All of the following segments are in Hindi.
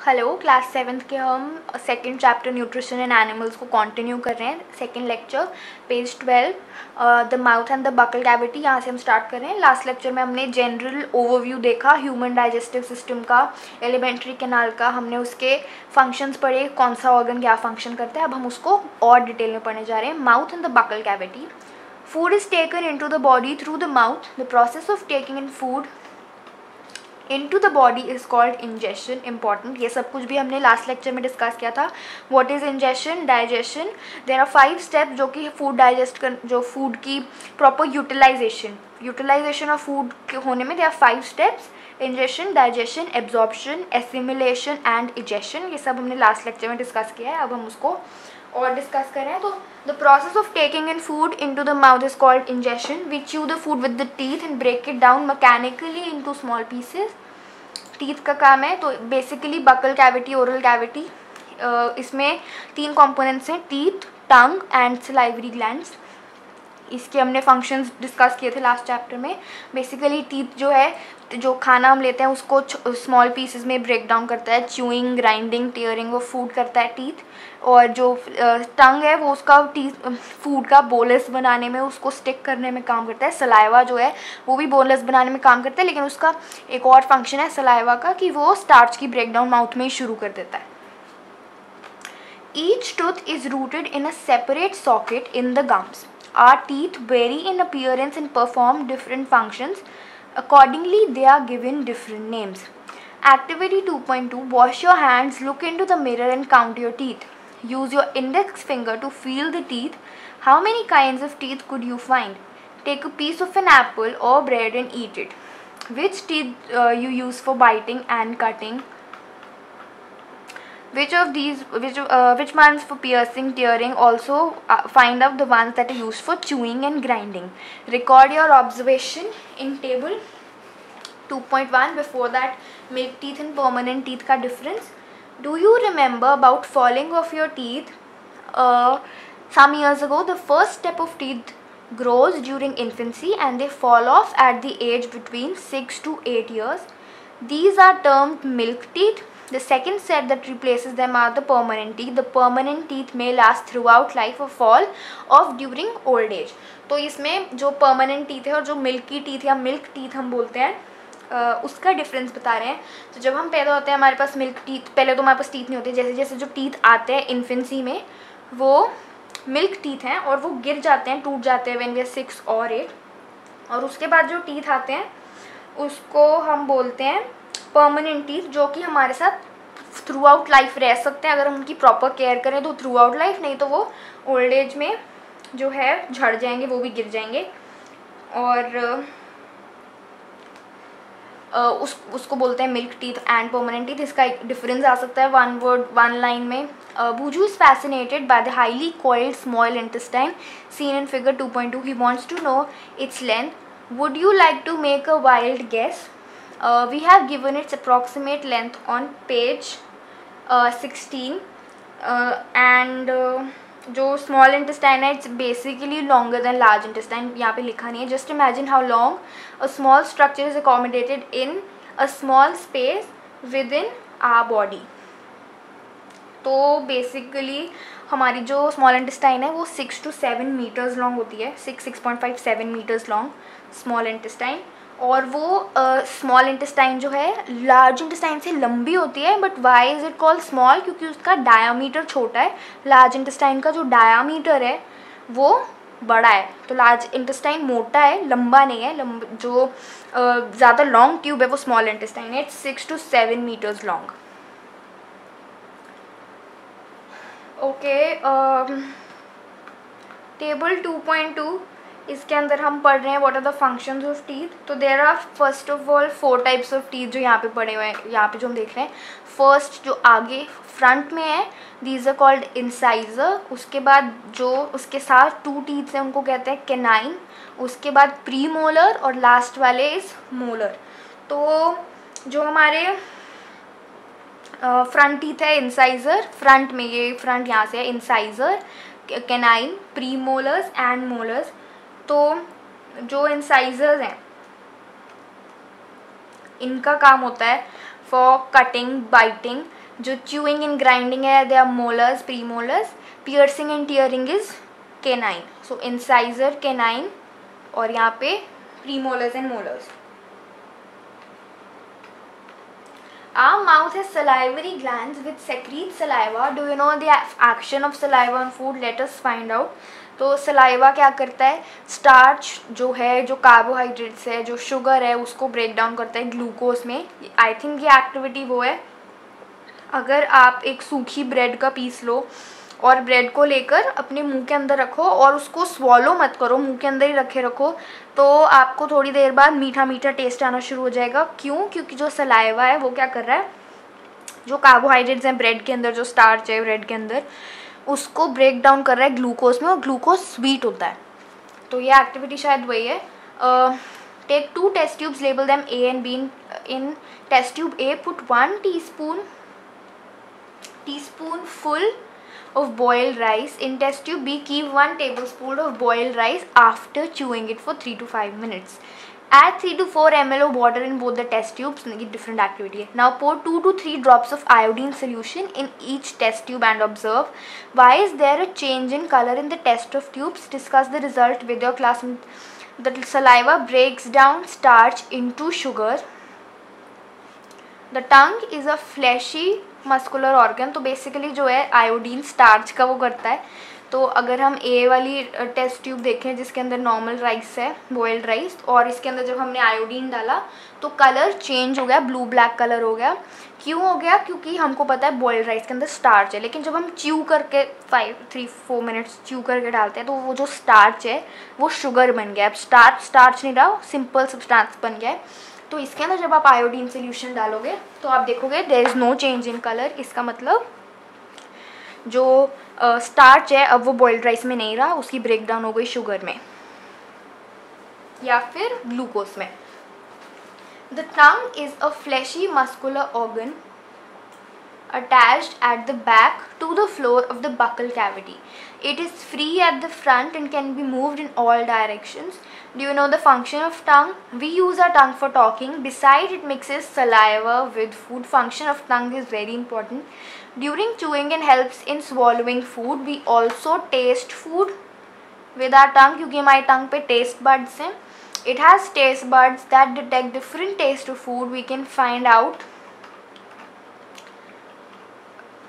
हेलो, क्लास 7th के हम second chapter nutrition in animals को कंटिन्यू कर रहे हैं. Second lecture page 12 the mouth and the buccal cavity. यहाँ से हम स्टार्ट कर रहे हैं. लास्ट लेक्चर में हमने जनरल ओवरव्यू देखा ह्यूमन डाइजेस्टिव सिस्टम का, एलिमेंट्री कैनाल का. हमने उसके फंक्शंस पढ़े, कौन सा ऑर्गन क्या फंक्शन करता है. अब हम उसको और डिटेल में पढ़ने जा रहे हैं. Mouth and the buccal cavity. Food is taken into the body through the mouth. The process of taking in food into the body is called ingestion. important, ये सब कुछ भी हमने लास्ट लेक्चर में डिस्कस किया था. what is ingestion? digestion. there are 5 steps जो कि फूड डाइजेस्ट कर, जो फूड की प्रॉपर यूटिलाइजेशन ऑफ फूड के होने में there are 5 steps. ingestion, digestion, absorption, assimilation and egestion. ये सब हमने लास्ट लेक्चर में डिस्कस किया है. अब हम उसको और डिस्कस कर रहे हैं. तो the process of taking in food into the mouth is called ingestion. We chew the food with the teeth and break it down mechanically into small pieces. Teeth का काम है. तो basically buccal cavity, oral cavity, इसमें 3 कंपोनेंट्स हैं: teeth, tongue and salivary glands. इसके हमने फंक्शंस डिस्कस किए थे लास्ट चैप्टर में. बेसिकली टीथ जो है, जो खाना हम लेते हैं उसको स्मॉल पीसेस में ब्रेक डाउन करता है. Chewing, grinding, tearing of food करता है टीथ. और जो टंग है वो उसका फूड का बोनलेस बनाने में, उसको स्टिक करने में काम करता है. सलाइवा जो है वो भी बोनलेस बनाने में काम करता है, लेकिन उसका एक और फंक्शन है सलाइवा का कि वो स्टार्च की ब्रेक डाउन माउथ में ही शुरू कर देता है. Each tooth is rooted in a separate socket in the gums. Our teeth vary in appearance and perform different functions. Accordingly, they are given different names. Activity 2.2. Wash your hands, look into the mirror and count your teeth. Use your index finger to feel the teeth. How many kinds of teeth could you find? Take a piece of an apple or bread and eat it. Which teeth you use for biting and cutting? Which ones for piercing, tearing? Also find out the ones that are used for chewing and grinding. Record your observation in table 2.1. before that, milk teeth and permanent teeth का difference. Do you remember about falling of your teeth? Some years ago, the first step of teeth grows during infancy and they fall off at the age between 6 to 8 years. These are termed milk teeth. The second set that replaces them are the permanent teeth. The permanent teeth may last throughout life or fall off during old age. तो इसमें जो permanent teeth है और जो milky teeth या milk teeth हम बोलते हैं, उसका डिफरेंस बता रहे हैं. तो जब हम पैदा होते हैं हमारे पास मिल्क टीथ, पहले तो हमारे पास टीथ नहीं होते. जैसे जैसे जो टीथ आते हैं इन्फेंसी में वो मिल्क टीथ हैं और वो गिर जाते हैं, टूट जाते हैं व्हेन वी आर 6 और 8. और उसके बाद जो टीथ आते हैं उसको हम बोलते हैं परमानेंट टीथ, जो कि हमारे साथ थ्रू आउट लाइफ रह सकते हैं अगर हम उनकी प्रॉपर केयर करें तो थ्रू आउट लाइफ, नहीं तो वो ओल्ड एज में जो है झड़ जाएंगे, वो भी गिर जाएंगे. और उसको बोलते हैं milk teeth and permanent teeth. इसका एक डिफरेंस आ सकता है वन वर्ड, वन लाइन में. Buju is fascinated by the highly coiled small intestine seen in figure 2.2. He wants to know its length. Would you like to make a wild guess? We have given its approximate length on page 16. And जो स्मॉल इंटेस्टाइन है it's basically longer than large intestine. यहाँ पे लिखा नहीं है. Just imagine how long a small structure is accommodated in a small space within our body. तो बेसिकली हमारी जो स्मॉल इंटेस्टाइन है वो 6 to 7 मीटर्स लॉन्ग होती है. 6.5 7 मीटर्स लॉन्ग स्मॉल इंटेस्टाइन. और वो स्मॉल इंटेस्टाइन जो है लार्ज इंटेस्टाइन से लंबी होती है. But why is it called small? क्योंकि उसका डायामीटर छोटा है. लार्ज इंटेस्टाइन का जो डायामीटर है वो बड़ा है. तो लार्ज इंटेस्टाइन मोटा है, लंबा नहीं है. जो ज़्यादा लॉन्ग ट्यूब है वो स्मॉल इंटेस्टाइन है. It's 6 to 7 metres long. Okay, table 2.2 इसके अंदर हम पढ़ रहे हैं what are the functions of teeth. तो there are first of all 4 types of teeth जो यहाँ पे पड़े हुए हैं, यहाँ पे जो हम देख रहे हैं. फर्स्ट जो आगे फ्रंट में है, दीज आर कॉल्ड इंसाइजर. उसके बाद जो उसके साथ 2 टीथ हैं उनको कहते हैं कैनाइन. उसके बाद प्री मोलर और लास्ट वाले इज मोलर. तो जो हमारे फ्रंट टीथ है इंसाइजर, फ्रंट में ये फ्रंट यहाँ से है incisor, canine, premolars and molars. तो जो इंसाइजर्स हैं इनका काम होता है फॉर कटिंग, बाइटिंग जो च्यूइंग एंड ग्राइंडिंग है they are molars, premolars. Piercing and tearing is canine. So incisor, canine, और यहाँ पे premolars and molars. Our mouth has salivary glands which secrete saliva. Do you know the action of saliva on food? Let us find out. तो सलाइवा क्या करता है, स्टार्च जो है, जो कार्बोहाइड्रेट्स है, जो शुगर है, उसको ब्रेक डाउन करता है ग्लूकोज में. आई थिंक ये एक्टिविटी वो है, अगर आप एक सूखी ब्रेड का पीस लो और ब्रेड को लेकर अपने मुंह के अंदर रखो और उसको स्वॉलो मत करो, मुंह के अंदर ही रखे रखो, तो आपको थोड़ी देर बाद मीठा मीठा टेस्ट आना शुरू हो जाएगा. क्यों? क्योंकि जो सलाइवा है वो क्या कर रहा है, जो कार्बोहाइड्रेट्स हैं ब्रेड के अंदर, जो स्टार्च है ब्रेड के अंदर, उसको ब्रेक डाउन कर रहा है ग्लूकोज में, और ग्लूकोज स्वीट होता है. तो ये एक्टिविटी शायद वही है. Take 2 test tubes, label them A and B. In test tube A put 1 teaspoonful of boiled rice. In test tube B, keep 1 tablespoon of boiled rice after chewing it for 3 to 5 minutes. Add 3 to 4 ml of water in both the test tubes. Different activity. Now pour 2 to 3 drops of iodine solution in each test tube and observe. Why is there a change in color in the test of tubes? Discuss the result with your classmate. The saliva breaks down starch into sugar. The tongue is a fleshy muscular organ. तो बेसिकली जो है आयोडीन स्टार्च का वो करता है. तो अगर हम ए वाली टेस्ट ट्यूब देखें जिसके अंदर नॉर्मल राइस है, बॉइल्ड राइस, और इसके अंदर जब हमने आयोडीन डाला तो कलर चेंज हो गया, ब्लू ब्लैक कलर हो गया. क्यों हो गया? क्योंकि हमको पता है बॉइल्ड राइस के अंदर स्टार्च है, लेकिन जब हम च्यू करके 3-4 मिनट्स च्यू करके डालते हैं तो वो जो स्टार्च है वो शुगर बन गया. अब स्टार्च नहीं रहा, सिंपल सब्सटेंस बन गया है. तो इसके अंदर जब आप आयोडीन सोल्यूशन डालोगे तो आप देखोगे there is no change in colour. इसका मतलब जो स्टार्च है अब वो बॉइल्ड राइस में नहीं रहा, उसकी ब्रेक डाउन हो गई शुगर में या फिर ग्लूकोज में. The tongue is a fleshy muscular organ attached at the back to the floor of the buccal cavity. It is free at the front and can be moved in all directions. Do you know the function of tongue? We use our tongue for talking. Besides, it mixes saliva with food. Function of tongue is very important. During chewing and helps in swallowing food. We also taste food with our tongue क्योंकि हमारी tongue पे taste buds हैं. It has taste buds that detect different taste of food. We can find out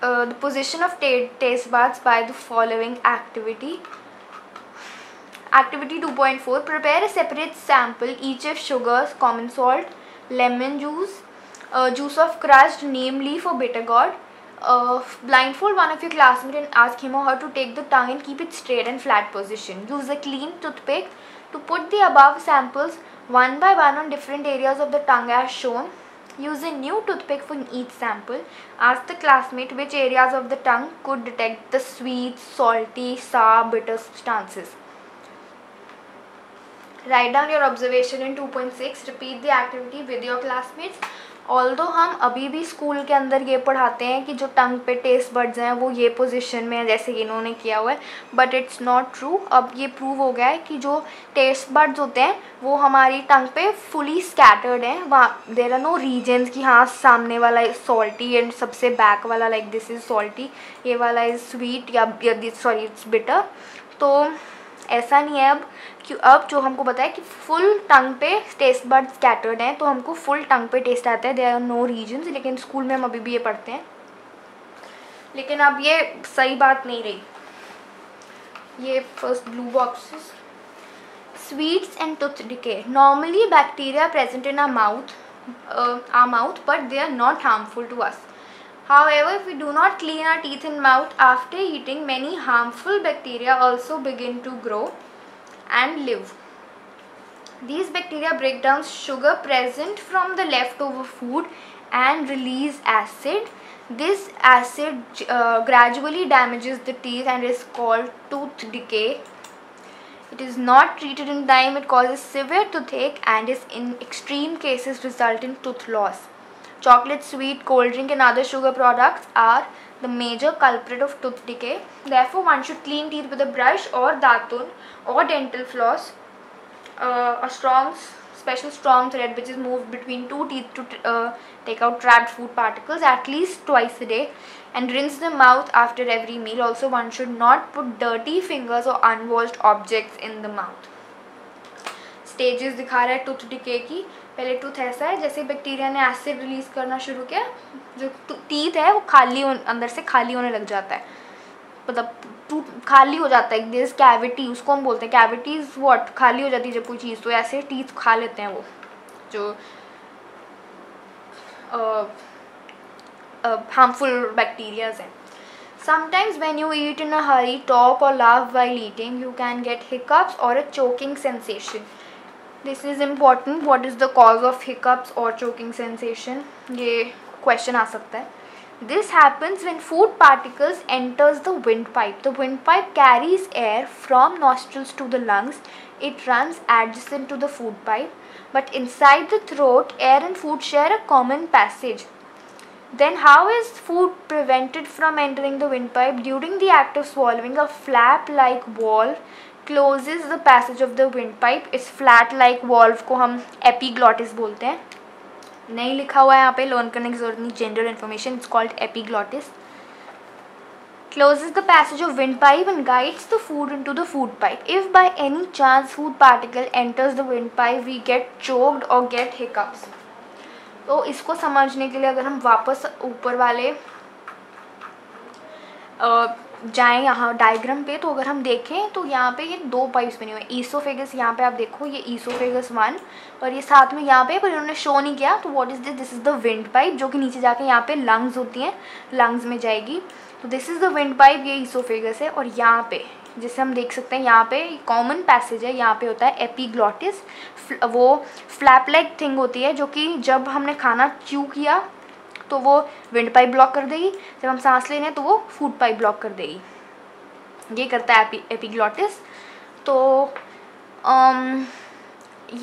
the position of taste buds by the following activity. Activity 2.4. Prepare a separate sample each of sugars, common salt, lemon juice, juice of crushed neem leaf or bitter gourd. Blindfold one of your classmates and ask him or her to take the tongue and keep it straight and flat position. Use a clean toothpick to put the above samples one by one on different areas of the tongue as shown. Use a new toothpick for each sample. Ask the classmate which areas of the tongue could detect the sweet, salty, sour, bitter substances. Write down your observation in 2.6. Repeat the activity with your classmates. Although हम अभी भी स्कूल के अंदर ये पढ़ाते हैं कि जो टंग पे टेस्ट बड्स हैं वो ये पोजीशन में है जैसे इन्होंने किया हुआ है, बट इट्स नॉट ट्रू. अब ये प्रूव हो गया है कि जो टेस्ट बड्स होते हैं वो हमारी टंग पे फुली स्कैटर्ड हैं. वहाँ देयर आर नो रीजन्स कि हाँ सामने वाला सॉल्टी एंड सबसे बैक वाला लाइक दिस इज़ सॉल्टी, ये वाला इज़ स्वीट या सॉरी इट्स बिटर. तो ऐसा नहीं है. अब जो हमको पता है कि फुल टंग पे टेस्ट बड स्कैटर्ड हैं तो हमको फुल टंग पे टेस्ट आता है. There are no reasons. लेकिन स्कूल में हम अभी भी ये पढ़ते हैं, लेकिन अब ये सही बात नहीं रही. ये first blue boxes. Sweets and tooth decay. Normally bacteria present in our mouth but they are not harmful to us. However, if we do not clean our teeth and mouth after eating, many harmful bacteria also begin to grow and live. These bacteria break down sugar present from the leftover food and release acid. This acid gradually damages the teeth and is called tooth decay. It is not treated in time. It causes severe toothache and is in extreme cases result in tooth loss. Chocolate, sweet, cold drink and other sugar products are the major culprit of tooth decay. Therefore, one should clean teeth with a brush or datun or dental floss. A strong special strong thread which is moved between two teeth to take out trapped food particles at least twice a day, and rinse the mouth after every meal. Also, one should not put dirty fingers or unwashed objects in the mouth. Stages दिखा रहा है टूथ डिके की. पहले टूथ ऐसा है जैसे बैक्टीरिया ने एसिड रिलीज करना शुरू किया, जो टीथ है वो खाली अंदर से खाली होने लग जाता है, मतलब टूथ खाली हो जाता है. देयर इज कैविटी, उसको हम बोलते हैं कैविटी इज व्हाट, खाली हो जाती है जब कोई चीज़. तो ऐसे टीथ खा लेते हैं वो जो हार्मफुल बैक्टीरियाज हैं. Sometimes when you eat in a hurry, talk or laugh while eating, you can get hiccups or a choking sensation. This is important. What is the cause of hiccups or choking sensation? ये question आ सकता है. This happens when food particles enters the windpipe. The windpipe carries air from nostrils to the lungs. It runs adjacent to the food pipe, but inside the throat, air and food share a common passage. Then how is food prevented from entering the windpipe? During the act of swallowing, a flap-like valve closes the passage of the windpipe. इस flat-like valve को हम epiglottis बोलते हैं. नहीं लिखा हुआ है यहाँ पे, लर्न करने की जरूरत नहीं. General information, it's called epiglottis. Closes the passage of windpipe and guides the food into the food pipe. If by any chance food particle enters the windpipe, we get choked or get hiccups. तो इसको समझने के लिए अगर हम वापस ऊपर वाले जाएं यहाँ डायग्राम पे, तो अगर हम देखें तो यहाँ पे ये दो पाइप्स बने हुए हैं. ईसोफेगस, यहाँ पे आप देखो ये ईसोफेगस 1 और ये साथ में यहाँ पे, पर इन्होंने शो नहीं किया. तो what is this? This is the wind pipe, जो कि नीचे जाके यहाँ पे लंग्स होती हैं, लंग्स में जाएगी. तो this is the wind pipe, ये ईसोफेगस है. और यहाँ पे जिसे हम देख सकते हैं यहाँ पे कॉमन पैसेज है, यहाँ पे होता है एपिग्लॉटिस. वो फ्लैप लाइक थिंग होती है जो कि जब हमने खाना च्यू किया तो वो विंड पाइप ब्लॉक कर देगी, जब हम सांस ले रहे हैं तो वो फूड पाइप ब्लॉक कर देगी. ये करता है एपिग्लॉटिस. तो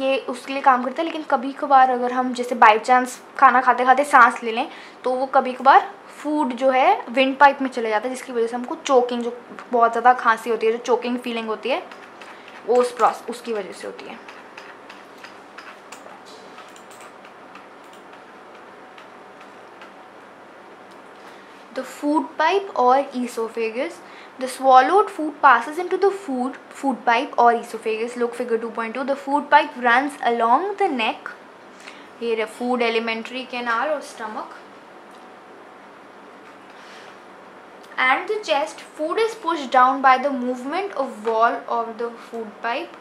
ये उसके लिए काम करता है. लेकिन कभी कभार अगर हम जैसे बाई चांस खाना खाते खाते सांस ले लें तो वो कभी कभार फूड जो है विंड पाइप में चले जाता है, जिसकी वजह से हमको चोकिंग, जो बहुत ज़्यादा खांसी होती है, जो चोकिंग फीलिंग होती है, वो उसकी वजह से होती है. The food pipe or esophagus. The swallowed food passes into the food pipe or esophagus. Look figure 2.2. The food pipe runs along the neck. Here a food alimentary canal or stomach. And the chest. Food is pushed down by the movement of wall of the food pipe.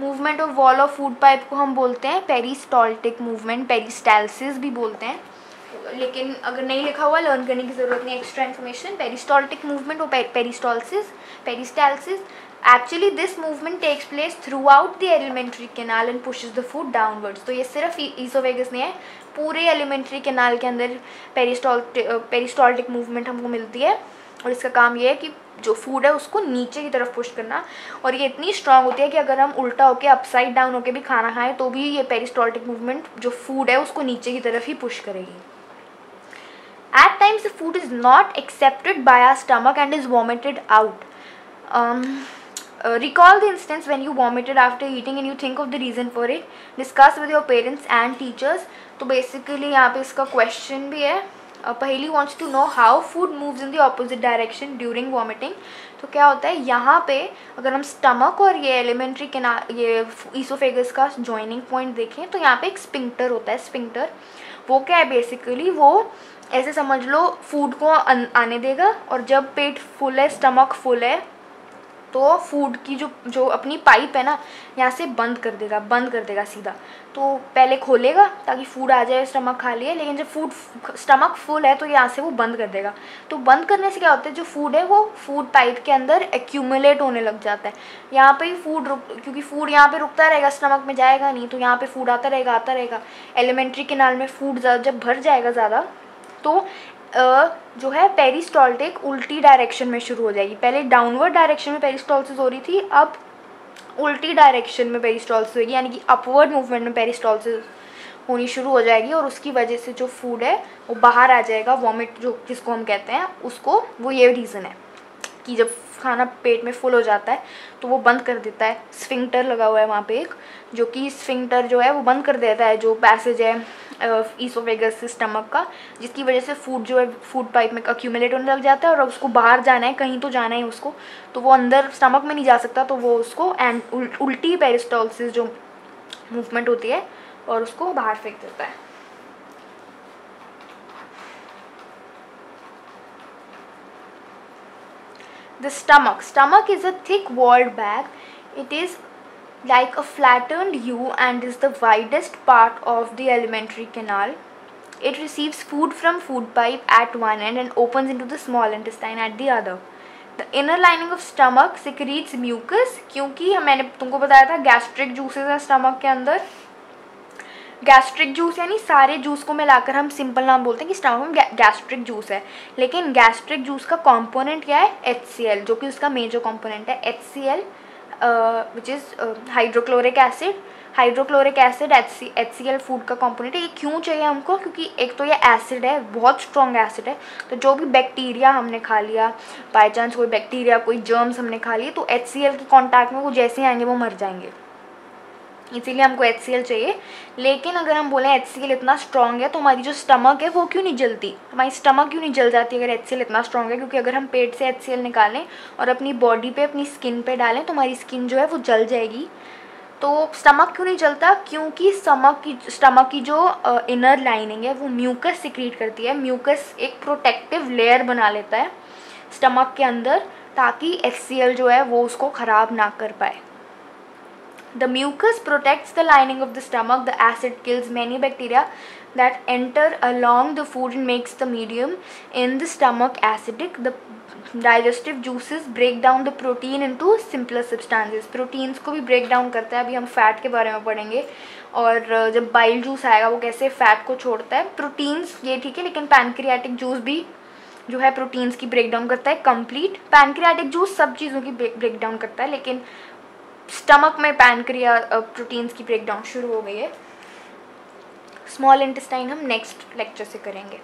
Movement of wall of food pipe को हम बोलते हैं पेरिस्टॉल्टिक मूवमेंट, पेरिस्टाल्सिस भी बोलते हैं. लेकिन अगर नहीं लिखा हुआ लर्न करने की ज़रूरत नहीं, एक्स्ट्रा इन्फॉर्मेशन. पेरिस्टॉल्टिक मूवमेंट और peristalsis. Actually this movement takes place throughout the alimentary canal and pushes the food downwards. तो ये सिर्फ ईसोफेगस नहीं है, पूरे एलिमेंट्री कैनाल के अंदर पेरिस्टॉल्टिक मूवमेंट हमको मिलती है. और इसका काम ये है कि जो फूड है उसको नीचे की तरफ पुश करना. और ये इतनी स्ट्रांग होती है कि अगर हम उल्टा होके अपसाइड डाउन होके भी खाना खाएं तो भी ये पेरिस्टॉल्टिक मूवमेंट जो फूड है उसको नीचे की तरफ ही पुश करेगी. At times the food is not accepted by our stomach and is vomited out. Recall the instance when you vomited after eating and you think of the reason for it. Discuss with your parents and teachers. तो basically यहाँ पे इसका question भी है. पहली wants to know how food moves in the opposite direction during vomiting. तो क्या होता है यहाँ पे, अगर हम स्टमक और ये एलिमेंट्री ये ईसोफेगस का जॉइनिंग पॉइंट देखें तो यहाँ पे एक स्पिंक्टर होता है. स्पिंक्टर वो क्या है बेसिकली, वो ऐसे समझ लो फूड को आने देगा, और जब पेट फुल है, स्टमक फुल है, तो फूड की जो अपनी पाइप है ना यहाँ से बंद कर देगा सीधा. तो पहले खोलेगा ताकि फूड आ जाए, स्टमक खाली है, लेकिन जब स्टमक फुल है तो यहाँ से वो बंद कर देगा. तो बंद करने से क्या होता है, जो फूड है वो फूड पाइप के अंदर एक्यूमुलेट होने लग जाता है. यहाँ पे ही क्योंकि फूड यहाँ पे रुकता रहेगा, स्टमक में जाएगा नहीं, तो यहाँ पे फूड आता रहेगा. एलिमेंट्री कैनाल में फूड जब भर जाएगा ज़्यादा तो जो है पेरिस्टॉल्टिक उल्टी डायरेक्शन में शुरू हो जाएगी. पहले डाउनवर्ड डायरेक्शन में पेरिस्टॉल्सिस हो रही थी, अब उल्टी डायरेक्शन में पेरिस्टॉल्सिस होगी, यानी कि अपवर्ड मूवमेंट में पेरिस्टॉल्सिस होनी शुरू हो जाएगी. और उसकी वजह से जो फूड है वो बाहर आ जाएगा, वॉमिट जो जिसको हम कहते हैं उसको, वो ये रीज़न है. कि जब खाना पेट में फुल हो जाता है तो वो बंद कर देता है। स्फिंक्टर लगा हुआ है वहाँ पे एक, जो कि स्फिंक्टर जो है वो बंद कर देता है जो पैसेज है ईसोफेगस से स्टमक का, जिसकी वजह से फूड जो है फूड पाइप में अक्यूमुलेट होने लग जाता है और उसको बाहर जाना है, कहीं तो जाना है उसको, तो वो अंदर स्टमक में नहीं जा सकता, तो वो उसको एंड उल्टी पेरिस्टॉल्सिस जो मूवमेंट होती है और उसको बाहर फेंक देता है। The stomach is a thick walled bag. It is like a flattened U and is the widest part of the alimentary canal. It receives food from food pipe at one end and opens into the small intestine at the other. The inner lining of stomach secretes mucus, क्योंकि मैंने तुमको बताया था गैस्ट्रिक जूसेस है स्टमक के अंदर। गैस्ट्रिक जूस यानी सारे जूस को मिलाकर हम सिंपल नाम बोलते हैं कि स्टमक में गैस्ट्रिक जूस है, लेकिन गैस्ट्रिक जूस का कंपोनेंट क्या है? HCl, जो कि उसका मेजर कंपोनेंट है। HCl which is hydrochloric acid. Hydrochloric acid HCl food का कंपोनेंट है। ये क्यों चाहिए हमको? क्योंकि एक तो ये एसिड है, बहुत स्ट्रॉन्ग एसिड है, तो जो भी बैक्टीरिया हमने खा लिया, बाई चांस कोई बैक्टीरिया कोई जर्म्स हमने खा लिए, तो HCl के कॉन्टैक्ट में वो जैसे ही आएंगे वो मर जाएंगे, इसीलिए हमको HCl चाहिए। लेकिन अगर हम बोलें HCl इतना स्ट्रॉन्ग है तो हमारी जो स्टमक है वो क्यों नहीं जलती? हमारी स्टमक क्यों नहीं जल जाती अगर HCl इतना स्ट्रॉन्ग है? क्योंकि अगर हम पेट से HCl निकालें और अपनी बॉडी पे अपनी स्किन पे डालें तो हमारी स्किन जो है वो जल जाएगी। तो स्टमक क्यों नहीं जलता? क्योंकि स्टमक की जो इनर लाइनिंग है वो म्यूकस सिक्रीट करती है। म्यूकस एक प्रोटेक्टिव लेयर बना लेता है स्टमक के अंदर, ताकि HCl जो है वो उसको ख़राब ना कर पाए। The mucus protects the lining of the stomach. The acid kills many bacteria that enter along the food and makes the medium in the stomach acidic. The digestive juices break down the protein into simpler substances. Proteins को भी break down करता है। अभी हम फैट के बारे में पढ़ेंगे, और जब बाइल जूस आएगा वो कैसे फैट को छोड़ता है। प्रोटीन्स ये ठीक है, लेकिन पैनक्रियाटिक जूस भी जो है प्रोटीन्स की ब्रेक डाउन करता है कंप्लीट। पैनक्रियाटिक जूस सब चीज़ों की ब्रेक डाउन करता है, लेकिन स्टमक में प्रोटीन्स की ब्रेकडाउन शुरू हो गई है। स्मॉल इंटेस्टाइन हम नेक्स्ट लेक्चर से करेंगे।